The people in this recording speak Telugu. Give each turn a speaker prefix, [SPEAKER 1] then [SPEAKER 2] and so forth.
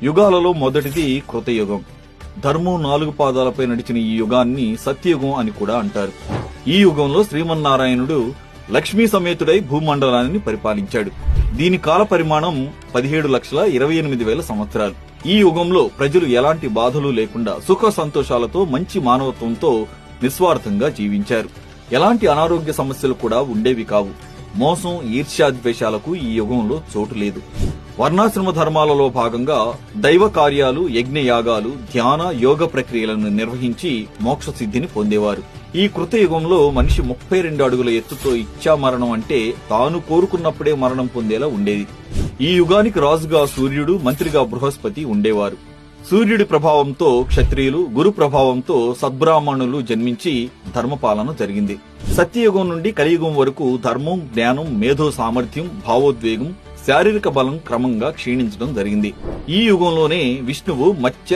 [SPEAKER 1] యుగాలలో మొదటిది కృతయుగం. ధర్మం 4 పాదాలపై నడిచిన ఈ యుగాన్ని సత్యయుగం అని కూడా అంటారు. ఈ యుగంలో శ్రీమన్నారాయణుడు లక్ష్మీ సమేతుడై భూమండలాన్ని పరిపాలించాడు. దీని కాల పరిమాణం 17,28,000 సంవత్సరాలు. ఈ యుగంలో ప్రజలు ఎలాంటి బాధలు లేకుండా సుఖ సంతోషాలతో మంచి మానవత్వంతో నిస్వార్థంగా జీవించారు. ఎలాంటి అనారోగ్య సమస్యలు కూడా ఉండేవి కావు. మోసం, ఈర్ష్యాద్వేషాలకు ఈ యుగంలో చోటు లేదు. వర్ణాశ్రమ ధర్మాలలో భాగంగా దైవ కార్యాలు, యజ్ఞయాగాలు, ధ్యాన, యోగ ప్రక్రియలను నిర్వహించి మోక్ష సిద్ధిని పొందేవారు. ఈ కృతయుగంలో మనిషి 32 అడుగుల ఎత్తుతో ఇచ్ఛామరణం అంటే తాను కోరుకున్నప్పుడే మరణం పొందేలా ఉండేది. ఈ యుగానికి రాజుగా సూర్యుడు, మంత్రిగా బృహస్పతి ఉండేవారు. సూర్యుడి ప్రభావంతో క్షత్రియులు, గురు ప్రభావంతో సద్బ్రాహ్మణులు జన్మించి ధర్మపాలన జరిగింది. సత్యయుగం నుండి కలియుగం వరకు ధర్మం, జ్ఞానం, మేధో సామర్థ్యం, భావోద్వేగం, శారీరక బలం క్రమంగా క్షీణించడం జరిగింది. ఈ యుగంలోనే విష్ణువు మత్స్య